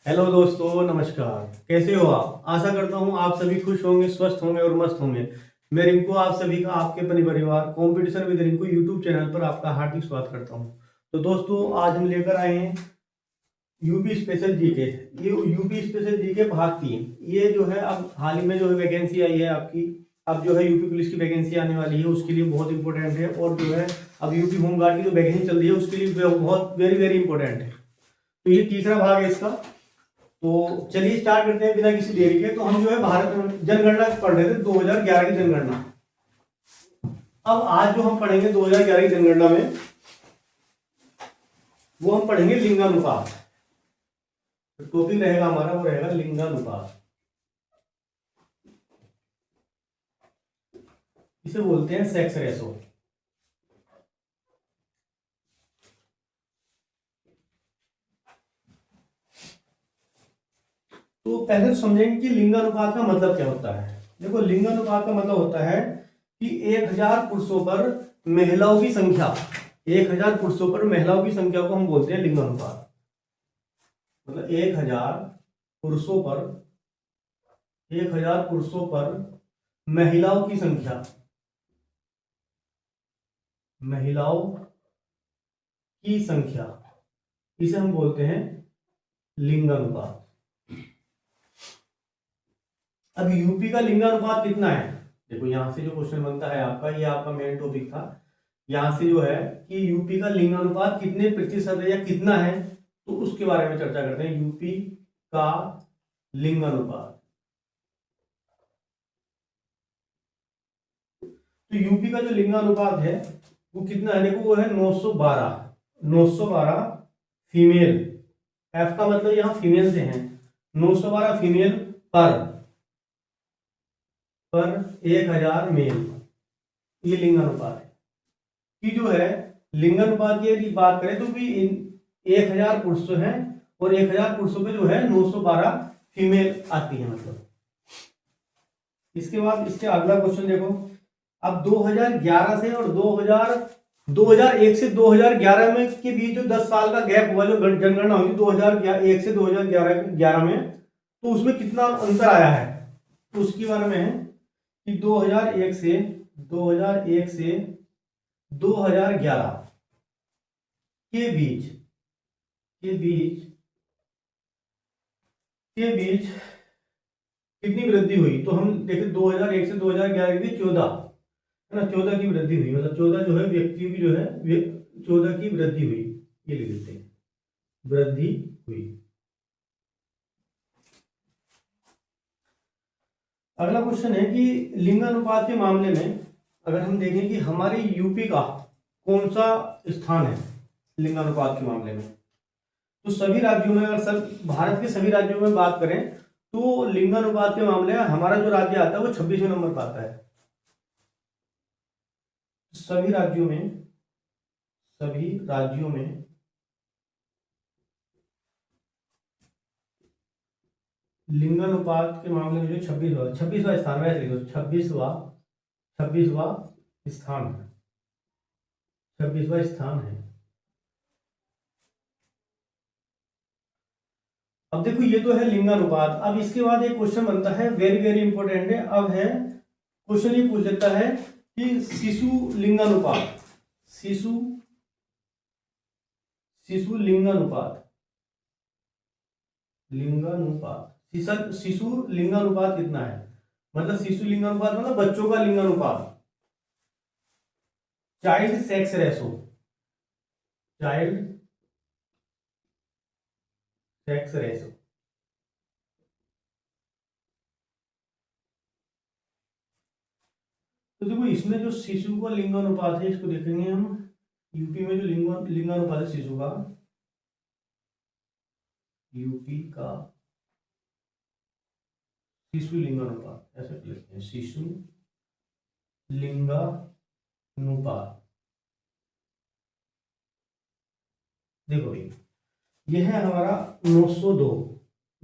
Hello दोस्तों, नमस्कार। कैसे हो आप? आशा करता हूँ आप सभी खुश होंगे, स्वस्थ होंगे और मस्त होंगे। मैं रिंकू आप सभी का, आपके अपने परिवार competition with Rinku YouTube channel पर आपका हार्दिक स्वागत करता हूँ। तो दोस्तों, आज हम लेकर आए हैं यूपी स्पेशल जीके। ये यूपी स्पेशल जीके भाग 3। ये जो है अब हाल ही में जो है वैकेंसी आई है आपकी। अब जो है यूपी पुलिस की वैकेंसी आने वाली है, उसके लिए बहुत इंपॉर्टेंट है। और जो है अब यूपी होमगार्ड की जो वैकेंसी चल रही है उसके लिए बहुत वेरी वेरी इंपॉर्टेंट है। तो ये तीसरा भाग है इसका। तो चलिए स्टार्ट करते हैं बिना किसी देरी के। तो हम जो है भारत जनगणना पढ़ रहे थे, 2011 की जनगणना। अब आज जो हम पढ़ेंगे 2011 की जनगणना में, वो हम पढ़ेंगे लिंगानुपात। तो टॉपिक रहेगा हमारा, वो रहेगा लिंगानुपात। इसे बोलते हैं सेक्स रेशो। तो पहले तो समझेंगे कि लिंगानुपात का मतलब क्या होता है। देखो, लिंगानुपात का मतलब होता है कि 1000 पुरुषों पर महिलाओं की संख्या, 1000 पुरुषों पर महिलाओं की संख्या को हम बोलते हैं लिंगानुपात। मतलब 1000 पुरुषों पर महिलाओं की संख्या, महिलाओं की संख्या, इसे हम बोलते हैं लिंगानुपात। अब यूपी का लिंगानुपात कितना है? देखो, यहां से जो क्वेश्चन बनता है आपका, ये आपका मेन टॉपिक था। यहां से जो है कि यूपी का लिंगानुपात कितने प्रतिशत है या कितना है, तो उसके बारे में चर्चा करते हैं। यूपी का लिंगानुपात। तो यूपी का जो लिंगानुपात है वो कितना है? देखो, वो है 912 फीमेल। एफ का मतलब यहां फीमेल से है। 912 फीमेल पर 1000 मेल। ये लिंगानुपात है। कि जो है लिंगानुपात की यदि बात करें तो भी 1000 पुरुष हैं और 1000 पुरुषों पे जो है 912 फीमेल आती है। मतलब इसके बाद इसके अगला क्वेश्चन देखो। अब 2011 से और 2001 से 2011 में के बीच जो 10 साल का गैप हुआ, जो जनगणना हुई 2001 से 2011 में, तो उसमें कितना अंतर आया है, तो उसके बारे में है कि 2001 से 2011 के बीच के बीच के बीच कितनी वृद्धि हुई। तो हम देखें 2001 से 2011 के बीच 14 है ना, 14 की वृद्धि हुई। मतलब 14 जो है व्यक्तियों की जो है 14 की वृद्धि हुई। ये लिख देते हैं, वृद्धि हुई। अगला क्वेश्चन है कि लिंगानुपात के मामले में अगर हम देखें कि हमारे यूपी का कौन सा स्थान है लिंगानुपात के मामले में, तो सभी राज्यों में, अगर सब भारत के सभी राज्यों में बात करें तो लिंगानुपात के मामले में हमारा जो राज्य आता है वो 26वें नंबर पर आता है। सभी राज्यों में लिंगानुपात के मामले में जो 26वां स्थान, वैसे तो 26वां स्थान है। 26वां स्थान है। अब देखो, ये तो है लिंगानुपात। अब इसके बाद एक क्वेश्चन बनता है, वेरी वेरी इंपॉर्टेंट है। अब है क्वेश्चन, ये पूछ लेता है कि शिशु लिंगानुपात, शिशु शिशु लिंगानुपात शिशु लिंगानुपात कितना है। मतलब शिशु लिंगानुपात मतलब बच्चों का लिंगानुपात, child sex ratio, child sex ratio. तो देखो, इसमें जो शिशु का लिंगानुपात है इसको देखेंगे हम। यूपी में जो लिंगानुपात है शिशु का, यूपी का शिशु लिंगानुपात ऐसे लिखते हैं, शिशु लिंगानुपात। देखो भाई, ये है हमारा 902।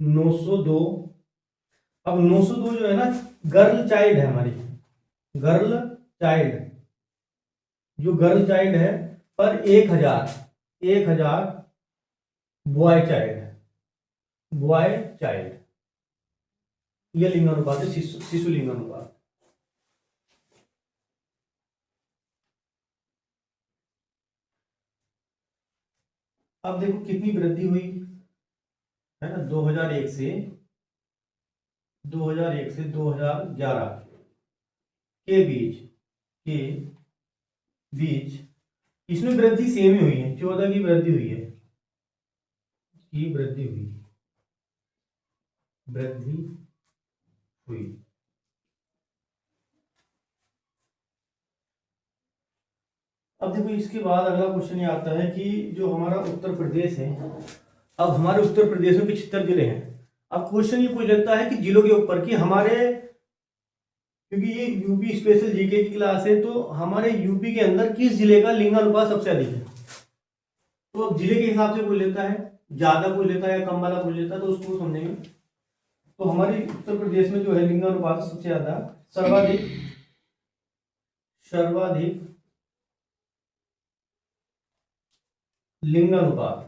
902। अब 902 जो है ना, गर्ल चाइल्ड है हमारी, गर्ल चाइल्ड, जो गर्ल चाइल्ड है पर 1000 बॉय चाइल्ड है। बॉय चाइल्ड, यह लिंगानुपात है, शिशु लिंगानुपात। अब देखो कितनी वृद्धि हुई है ना, 2001 से 2011 के बीच इसमें वृद्धि सेम ही हुई है, 14 की वृद्धि हुई है, वृद्धि हुई। अब देखो इसके बाद अगला क्वेश्चन ये आता है कि जो हमारा उत्तर प्रदेश है, अब हमारे उत्तर प्रदेश में 75 जिले हैं। अब क्वेश्चन ये पूछ लेता है कि जिलों के ऊपर कि हमारे, क्योंकि ये यूपी स्पेशल जीके की क्लास है, तो हमारे यूपी के अंदर किस जिले का लिंगानुपात सबसे अधिक है। तो अब जिले के हिसाब से पूछ लेता है, ज्यादा पूछ लेता है या कम वाला पूछ लेता है, तो उसको समझेंगे। तो हमारे उत्तर प्रदेश में जो है लिंगानुपात सबसे ज्यादा सर्वाधिक लिंगानुपात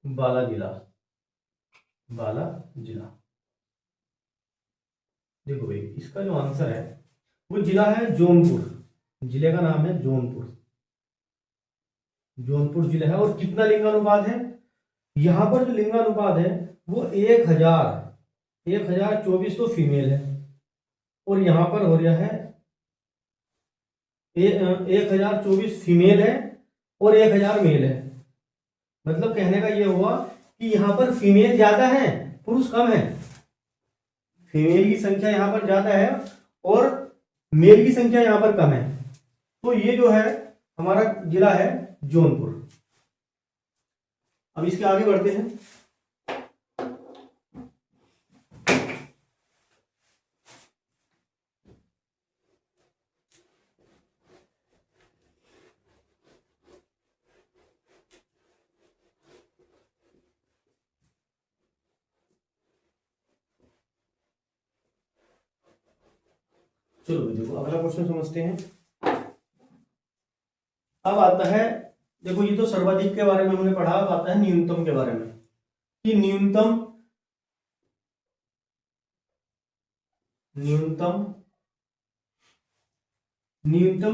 बाला जिला। देखो भाई इसका जो आंसर है वो जिला है जौनपुर, जिले का नाम है जौनपुर जिला है। और कितना लिंगानुपात है यहाँ पर, जो लिंगानुपात है वो 1024 तो फीमेल है, और यहाँ पर हो रहा है 1024 फीमेल है और 1000 मेल है। मतलब कहने का ये हुआ कि यहाँ पर फीमेल ज्यादा है, पुरुष कम है। फीमेल की संख्या यहाँ पर ज्यादा है और मेल की संख्या यहाँ पर कम है। तो ये जो है हमारा जिला है जौनपुर। अब इसके आगे बढ़ते हैं। चलो देखो अगला क्वेश्चन समझते हैं। अब आता है, देखो ये तो सर्वाधिक के बारे में हमने पढ़ा, अब आता है न्यूनतम के बारे में कि न्यूनतम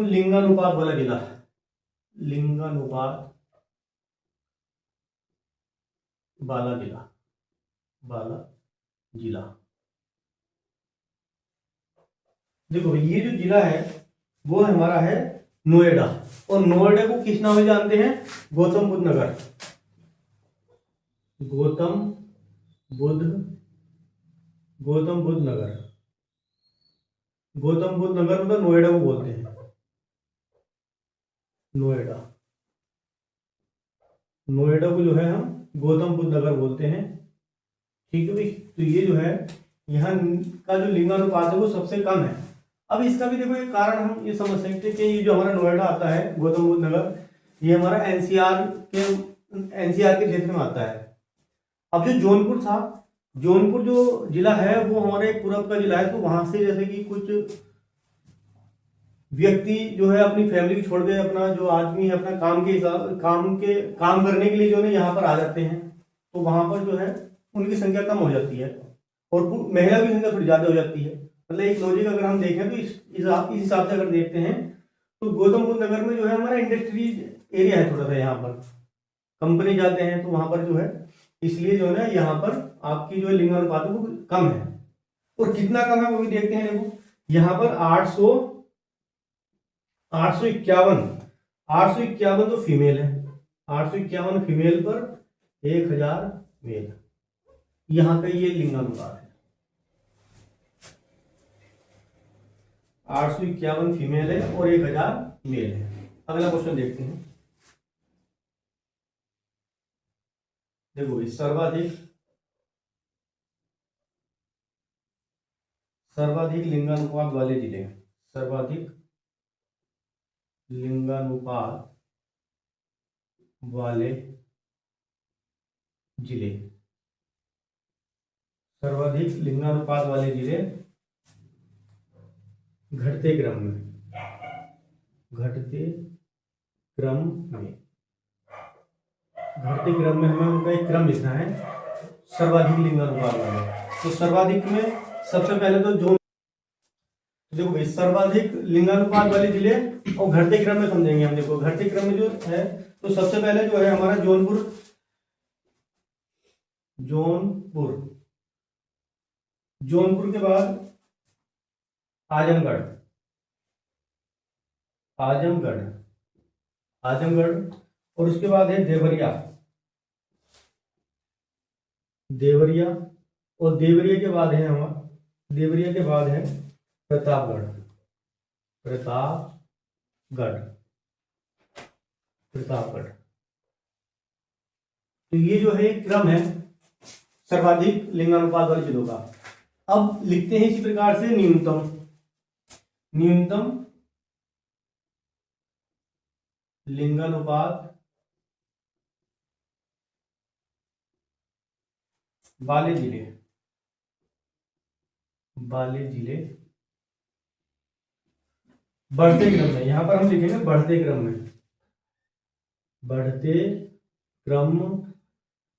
लिंगानुपात वाला जिला, लिंगानुपात बाला जिला। देखो ये जो जिला है वो हमारा है नोएडा, और नोएडा को किस नाम से जानते हैं, गौतम बुद्ध नगर। गौतम बुद्ध नगर, मतलब नोएडा को बोलते हैं, नोएडा को जो है हम गौतम बुद्ध नगर बोलते हैं। ठीक है भाई, तो ये जो है यहाँ का जो लिंगानुपात है वो सबसे कम है। अब इसका भी देखो एक कारण हम ये समझ सकते हैं कि ये जो हमारा नोएडा आता है गौतम बुद्ध नगर, ये हमारा एनसीआर के क्षेत्र में आता है। अब जो जौनपुर था, जौनपुर जो जिला है वो हमारे पूरब का जिला है, तो वहां से जैसे कि कुछ व्यक्ति जो है अपनी फैमिली छोड़ के, अपना जो आदमी है अपना काम करने के लिए जो है यहाँ पर आ जाते हैं, तो वहां पर जो है उनकी संख्या कम हो जाती है और महिला की संख्या थोड़ी ज्यादा हो जाती है। मतलब एक लॉजिक अगर हम देखें तो इस हिसाब से अगर देखते हैं तो गौतम बुद्ध नगर में जो है हमारा इंडस्ट्रीज एरिया है थोड़ा सा, यहाँ पर कंपनी जाते हैं तो वहां पर जो है, इसलिए जो है ना यहाँ पर आपकी जो है लिंगानुपात वो कम है। और कितना कम है वो भी देखते हैं। देखो यहाँ पर 851 तो फीमेल है, 851 फीमेल पर 1000 मेल, यहाँ का ये लिंगानुपात है। 851 फीमेल है और 1000 मेल है। अगला क्वेश्चन देखते हैं। देखो सर्वाधिक लिंगानुपात वाले जिले, सर्वाधिक लिंगानुपात वाले जिले, सर्वाधिक लिंगानुपात वाले जिले घटते क्रम में, क्रम में, घटते क्रम में हमें उनका एक क्रम लिखना है सर्वाधिक लिंगानुपात वाले। तो सर्वाधिक में सबसे पहले तो जो देखो भाई सर्वाधिक लिंगानुपात वाले जिले और घटते क्रम में समझेंगे हम। देखो घटते क्रम में जो है तो सबसे पहले जो है हमारा जौनपुर, जौनपुर, जौनपुर के बाद आजमगढ़, आजमगढ़, आजमगढ़, और उसके बाद है देवरिया, देवरिया, और देवरिया के बाद है हमारा, देवरिया के बाद है प्रतापगढ़, प्रतापगढ़, प्रतापगढ़। तो ये जो है क्रम है सर्वाधिक लिंगानुपात वाले जिलों का। अब लिखते हैं इसी प्रकार से न्यूनतम, न्यूनतम लिंगानुपात वाले जिले, वाले जिले बढ़ते क्रम में, यहां पर हम लिखेंगे बढ़ते क्रम में, बढ़ते क्रम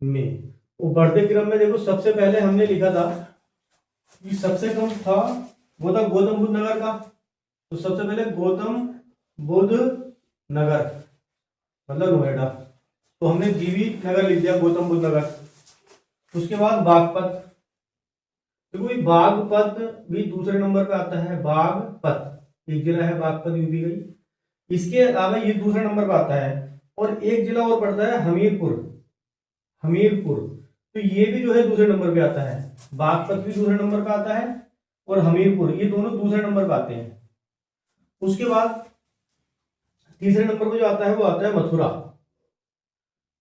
में। वो बढ़ते क्रम में देखो सबसे पहले हमने लिखा था कि सबसे कम था वो था गौतम बुद्ध नगर का। तो सबसे पहले गौतम बुद्ध नगर मतलब नोएडा, तो हमने जीवी नगर लिख दिया, गौतम बुद्ध नगर। उसके बाद बागपत, देखो ये बागपत भी दूसरे नंबर पे आता है, बागपत एक जिला है, बागपत यूपी गई। इसके अलावा ये दूसरे नंबर पे आता है, और एक जिला और पड़ता है हमीरपुर, हमीरपुर, तो ये भी जो है दूसरे नंबर पे आता है। बागपत भी दूसरे नंबर पे आता है और हमीरपुर, ये दोनों दूसरे नंबर पे आते हैं। उसके बाद तीसरे नंबर पे जो आता है वो आता है मथुरा,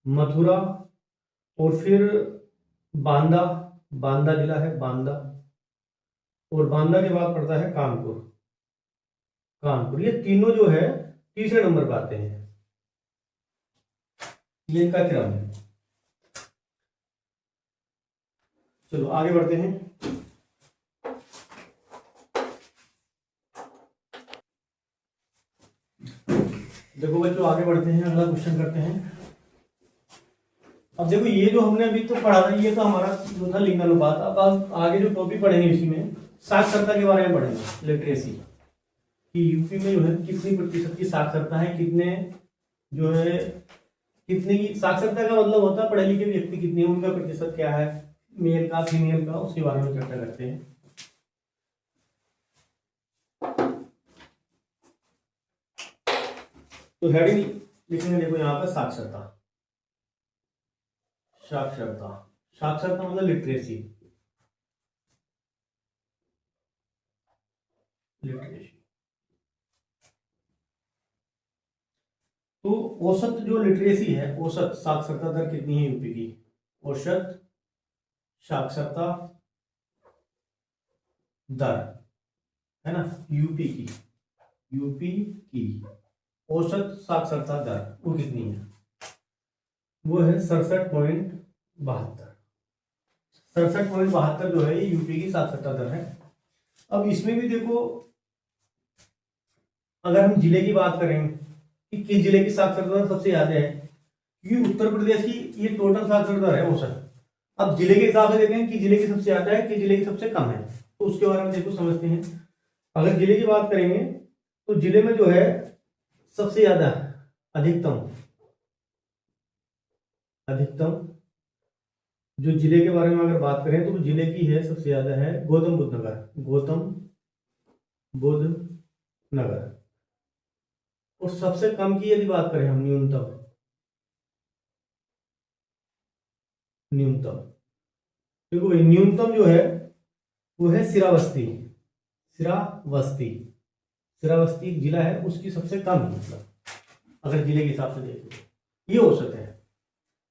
मथुरा, और फिर बांदा, बांदा जिला है बांदा, और बांदा के बाद पड़ता है कानपुर, कानपुर। ये तीनों जो है तीसरे नंबर पर आते हैं, ये इनका क्रम है। चलो आगे बढ़ते हैं। देखो बच्चों आगे बढ़ते हैं, अगला क्वेश्चन करते हैं। अब देखो ये जो हमने अभी तो पढ़ा था ये तो हमारा जो था लिंगानुपात। अब आगे जो टॉपिक पढ़ेंगे इसी में साक्षरता के बारे में पढ़ेंगे, लिटरेसी, कि यूपी में जो है कितनी प्रतिशत की साक्षरता है, कितने जो है कितनी की साक्षरता का मतलब होता है पढ़े लिखे व्यक्ति कितने, उनका प्रतिशत क्या है, मेल का फीमेल का, उसके बारे में चर्चा करते हैं। तो हेडिंग लिखेंगे देखो यहाँ पर साक्षरता, साक्षरता, साक्षरता मतलब लिटरेसी, लिटरेसी। तो औसत जो लिटरेसी है, औसत साक्षरता दर कितनी है यूपी की, औसत साक्षरता दर है ना यूपी की, यूपी की औसत साक्षरता दर वो कितनी है, वो है 67.72, 67.72 जो है ये यूपी की साक्षरता दर है। अब इसमें भी देखो अगर हम जिले की बात करें कि किस जिले की साक्षरता दर सबसे ज्यादा है, क्योंकि उत्तर प्रदेश की ये टोटल साक्षरता दर है औसत। अब जिले के हिसाब से देखें कि जिले की सबसे ज्यादा है कि जिले की सबसे कम है, तो उसके बारे में देखो समझते हैं। अगर जिले की बात करेंगे तो जिले में जो है सबसे ज्यादा अधिकतम, अधिकतम जो जिले के बारे में अगर बात करें तो जिले की है सबसे ज्यादा है गौतम बुद्ध नगर, गौतम बुद्ध नगर। और सबसे कम की यदि बात करें हम न्यूनतम, न्यूनतम देखो भाई न्यूनतम जो है वो है सिरावस्ती, सिरावस्ती, सिरावस्ती एक जिला है उसकी सबसे कम है, मतलब अगर जिले के हिसाब से देखें ये औसत है।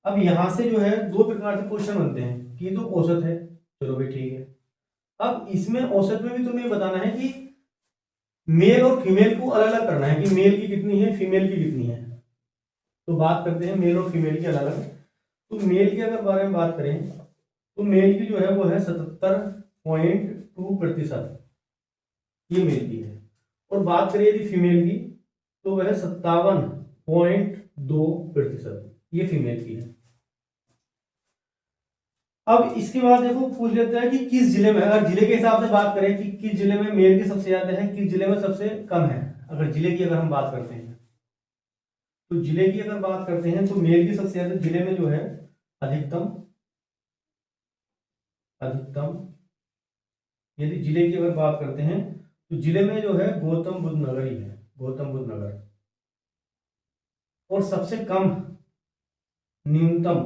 अब यहां से जो है दो प्रकार से क्वेश्चन बनते हैं कि तो औसत है, चलो भाई ठीक है। अब इसमें औसत में भी तुम्हें बताना है कि मेल और फीमेल को अलग अलग करना है कि मेल की कितनी है फीमेल की कितनी है। तो बात करते हैं मेल और फीमेल की अलग अलग। तो मेल के अगर बारे में बात करें तो मेल की जो है वो है 77.2%, ये मेल की है। और बात करें यदि फीमेल की तो वह है 57 0.2%, ये फीमेल की है। अब इसके बाद देखो पूछ लेते हैं कि किस जिले में, अगर जिले के हिसाब से बात करें कि किस जिले में मेल की सबसे ज्यादा है, किस जिले में सबसे कम है, अगर जिले की अगर हम बात करते हैं तो जिले की अगर बात करते हैं तो मेल की सबसे ज्यादा जिले में जो है अधिकतम, यदि जिले की अगर बात करते हैं तो जिले में जो है गौतम बुद्ध नगर ही है, गौतम बुद्ध नगर। और सबसे कम न्यूनतम,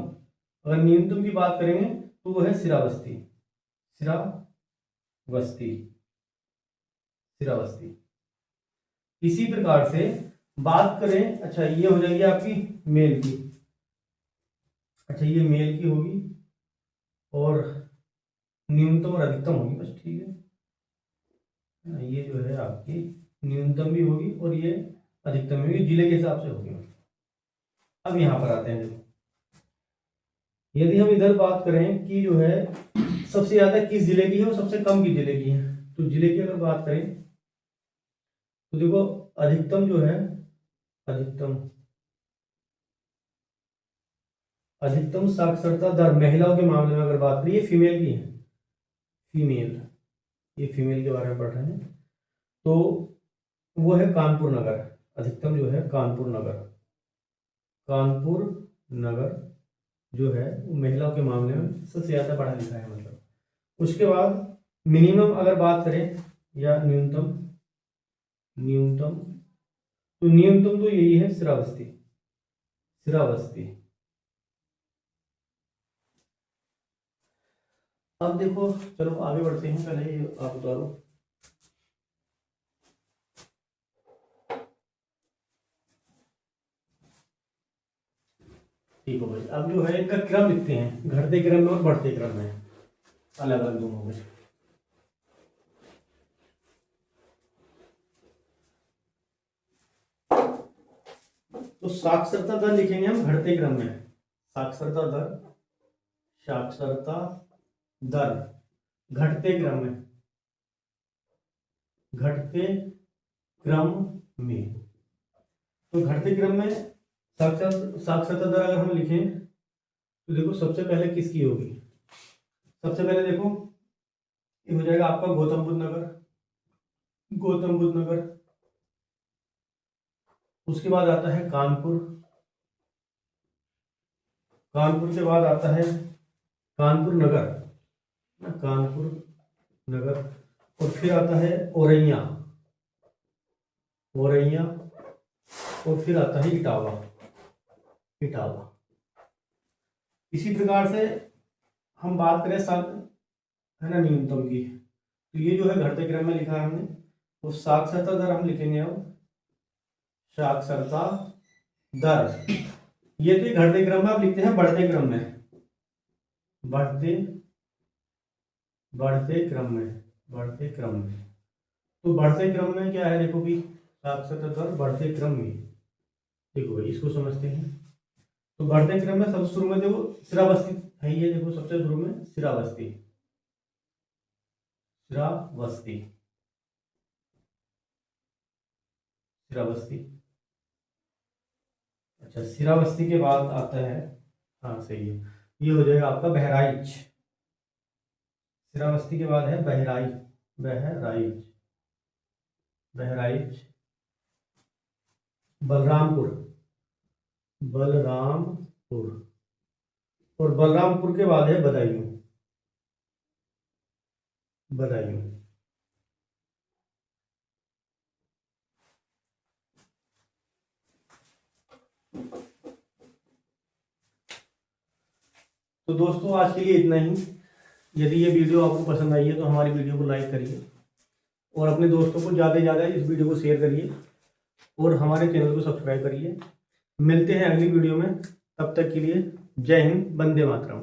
अगर न्यूनतम की बात करेंगे तो वो है श्रावस्ती, श्रावस्ती। इसी प्रकार से बात करें, अच्छा ये हो जाएगी आपकी मेल की, अच्छा ये मेल की होगी और न्यूनतम और अधिकतम होगी, बस ठीक है। ये जो है आपकी न्यूनतम भी होगी और ये अधिकतम भी जिले के हिसाब से होगी। अब यहाँ पर आते हैं, देखो यदि हम इधर बात करें कि जो है सबसे ज्यादा किस जिले की है और सबसे कम किस जिले की है, तो जिले की अगर बात करें तो देखो अधिकतम जो है, अधिकतम साक्षरता दर महिलाओं के मामले में अगर बात करें, ये फीमेल की है, ये फीमेल के बारे में पढ़ रहे हैं, तो वो है कानपुर नगर। अधिकतम जो है कानपुर नगर जो है वो महिलाओं के मामले में सबसे ज्यादा पढ़ा लिखा है, मतलब। उसके बाद मिनिमम अगर बात करें या न्यूनतम, तो न्यूनतम तो यही है श्रावस्ती। अब देखो चलो आगे बढ़ते हैं, पहले ये आप उतारो। ठीक हो भाई, अब जो है इनका क्रम लिखते हैं, घटते क्रम में और बढ़ते क्रम में, अलग अलग दोनों में। तो साक्षरता दर लिखेंगे हम घटते क्रम में, साक्षरता दर घटते क्रम में, तो घटते क्रम में साक्षरता दर अगर हम लिखें तो देखो सबसे पहले किसकी होगी, सबसे पहले देखो ये हो जाएगा आपका गौतम बुद्ध नगर। उसके बाद आता है कानपुर के बाद आता है कानपुर नगर, और फिर आता है औरैया, और फिर आता है इटावा। इसी प्रकार से हम बात करें है ना न्यूनतम की, तो ये जो है घटते क्रम में लिखा है हमने, तो साक्षरता दर हम लिखेंगे अब साक्षरता दर, ये तो घटते क्रम में आप लिखते हैं बढ़ते क्रम में, बढ़ते क्रम में। तो बढ़ते क्रम में क्या है, देखो कि साक्षरता दर बढ़ते क्रम में, देखो भाई इसको समझते हैं। तो बढ़ते क्रम में सबसे शुरू में देखो श्रावस्ती है, ये देखो सबसे शुरू में श्रावस्ती। अच्छा श्रावस्ती के बाद आता है, हाँ सही है, ये हो जाएगा आपका बहराइच। श्रावस्ती के बाद है बहराइच, बलरामपुर, और बलरामपुर के बाद है बदायूं। तो दोस्तों आज के लिए इतना ही। यदि ये वीडियो आपको पसंद आई है तो हमारी वीडियो को लाइक करिए और अपने दोस्तों को ज़्यादा से ज़्यादा इस वीडियो को शेयर करिए और हमारे चैनल को सब्सक्राइब करिए। मिलते हैं अगली वीडियो में, तब तक के लिए जय हिंद, वंदे मातरम।